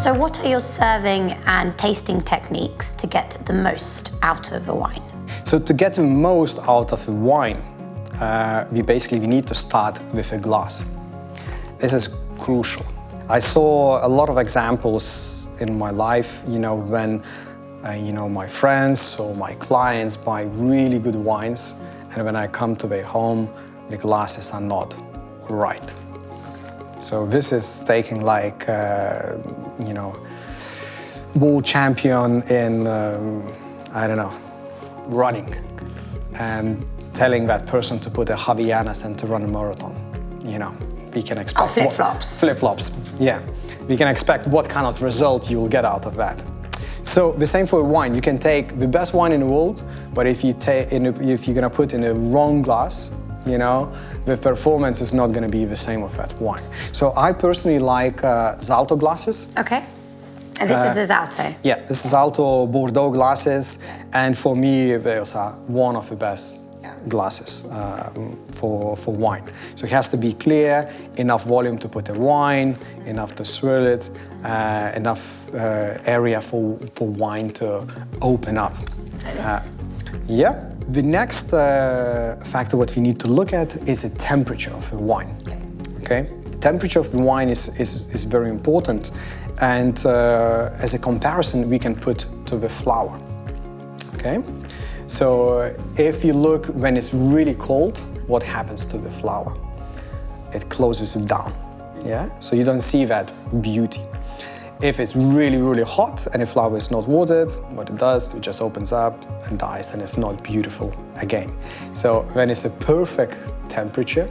So what are your serving and tasting techniques to get the most out of a wine? So to get the most out of a wine, we need to start with a glass. This is crucial. I saw a lot of examples in my life, when my friends or my clients buy really good wines, and when I come to their home, the glasses are not right. So this is taking world champion in, running, and telling that person to put a Havaianas and to run a marathon. We can expect flip-flops. Flip-flops, yeah. We can expect what kind of result you will get out of that. So the same for wine. You can take the best wine in the world, but if you're gonna put in a wrong glass, the performance is not gonna be the same of that wine. So I personally like Zalto glasses. Okay. And this is a Zalto? Yeah, this is Zalto Bordeaux glasses, and for me, those are one of the best glasses for wine. So it has to be clear, enough volume to put a wine, enough to swirl it, enough area for wine to open up. The next factor what we need to look at is the temperature of the wine. Okay, the temperature of the wine is very important, and as a comparison we can put to the flour. Okay. So if you look when it's really cold, what happens to the flour? It closes it down, So you don't see that beauty. If it's really, really hot and the flour is not watered, what it does, it just opens up and dies, and it's not beautiful again. So when it's a perfect temperature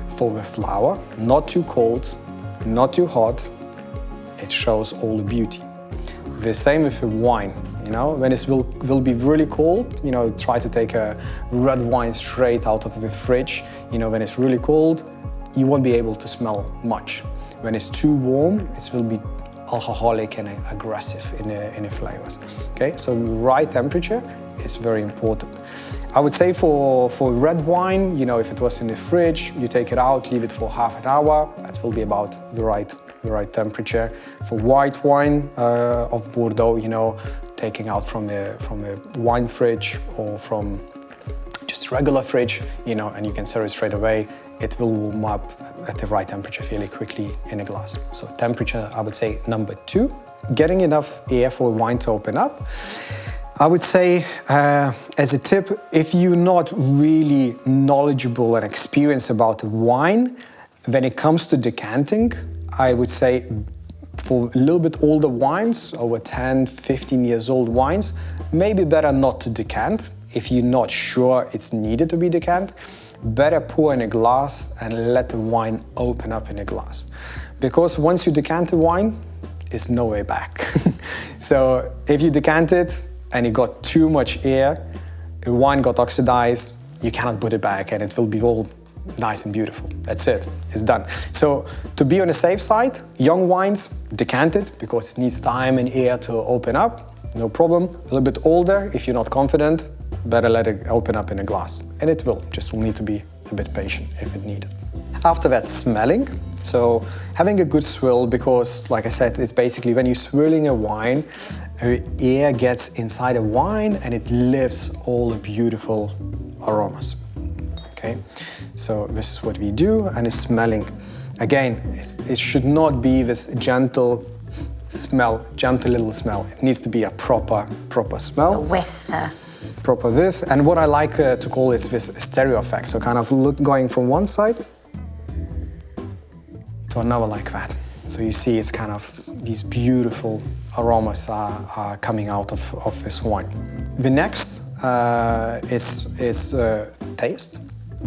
for the flour, not too cold, not too hot, it shows all the beauty. The same with the wine. When it will be really cold, try to take a red wine straight out of the fridge. When it's really cold, you won't be able to smell much. When it's too warm, it will be alcoholic and aggressive in the flavors. Okay, so the right temperature is very important. I would say for red wine, if it was in the fridge, you take it out, leave it for half an hour. That will be about the right temperature. For white wine of Bordeaux, taking out from a wine fridge or from just regular fridge, and you can serve it straight away. It will warm up at the right temperature fairly quickly in a glass. So temperature, I would say number 2. Getting enough air for wine to open up. I would say, as a tip, if you're not really knowledgeable and experienced about wine, when it comes to decanting, I would say for a little bit older wines, over 10, 15 years old wines, maybe better not to decant. If you're not sure it's needed to be decanted, better pour in a glass and let the wine open up in a glass. Because once you decant the wine, it's no way back. So if you decant it and it got too much air, the wine got oxidized, you cannot put it back and it will be all nice and beautiful. That's it, it's done. So to be on the safe side, young wines, decant it because it needs time and air to open up, no problem. A little bit older, if you're not confident, better let it open up in a glass. And it will need to be a bit patient if it needed. After that, smelling. So having a good swirl, because like I said, it's basically when you're swirling a wine, air gets inside a wine and it lifts all the beautiful aromas. Okay, so this is what we do, and it's smelling. Again, it should not be this gentle smell, gentle little smell. It needs to be a proper smell. A whiff. Proper whiff, and what I like to call is this stereo effect. So kind of going from one side to another like that. So you see it's kind of these beautiful aromas are coming out of this wine. The next is taste.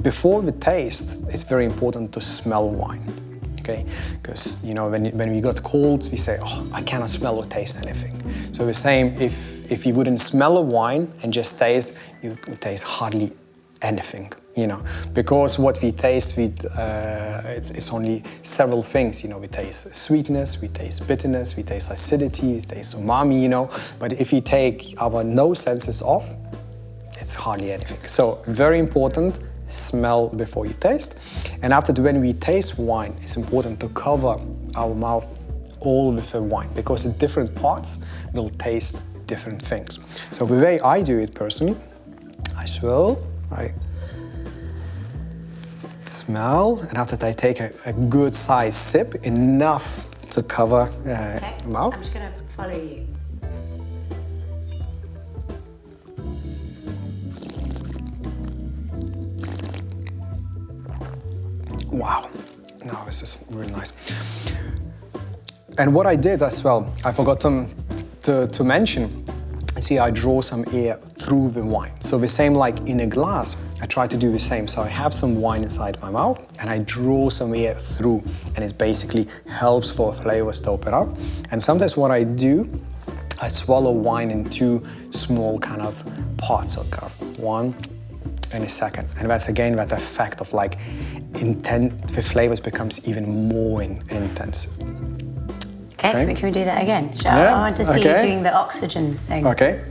Before the taste, it's very important to smell wine, okay? Because when we got cold, we say, oh, I cannot smell or taste anything. So the same, if you wouldn't smell a wine and just taste, you would taste hardly anything, because what we taste, it's only several things, we taste sweetness, we taste bitterness, we taste acidity, we taste umami, but if you take our nose senses off, it's hardly anything. So very important, smell before you taste. And after when we taste wine, it's important to cover our mouth all with the wine, because the different parts will taste different things. So the way I do it personally, I swirl, I smell, and after that I take a good size sip, enough to cover the mouth. I'm just going to follow you. Wow, no, this is really nice. And what I did as well, I forgot to mention, see, I draw some air through the wine. So the same like in a glass, I try to do the same. So I have some wine inside my mouth and I draw some air through, and it basically helps for flavors to open up. And sometimes what I do, I swallow wine in two small kind of parts, so kind of one and a second. And that's again that effect of like the flavors becomes even more intense. Okay, can we do that again? Yeah, I want to see you doing the oxygen thing. Okay.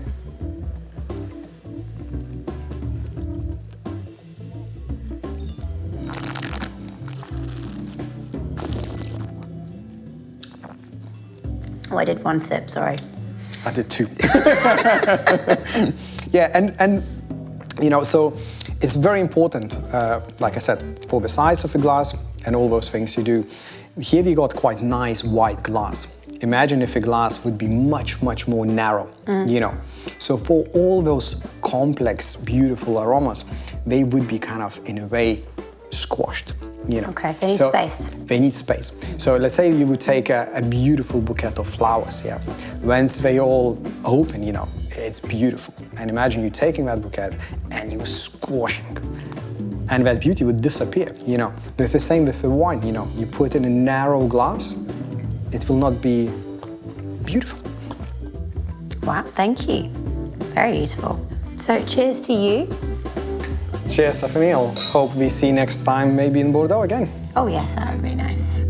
Oh, I did one sip, sorry. I did two. Yeah, and you know, so it's very important, like I said, for the size of the glass and all those things you do. Here we got quite nice white glass. Imagine if a glass would be much, much more narrow, you know. So for all those complex, beautiful aromas, they would be kind of, in a way, squashed, you know. Okay, they need space. They need space. So let's say you would take a beautiful bouquet of flowers, yeah. Once they all open, you know, it's beautiful. And imagine you taking that bouquet and you squashing. And that beauty would disappear, you know. But the same with the wine, you know. You put in a narrow glass, it will not be beautiful. Wow, thank you. Very useful. So cheers to you. Cheers, Stephanie. I'll hope we see next time maybe in Bordeaux again. Oh yes, that would be nice.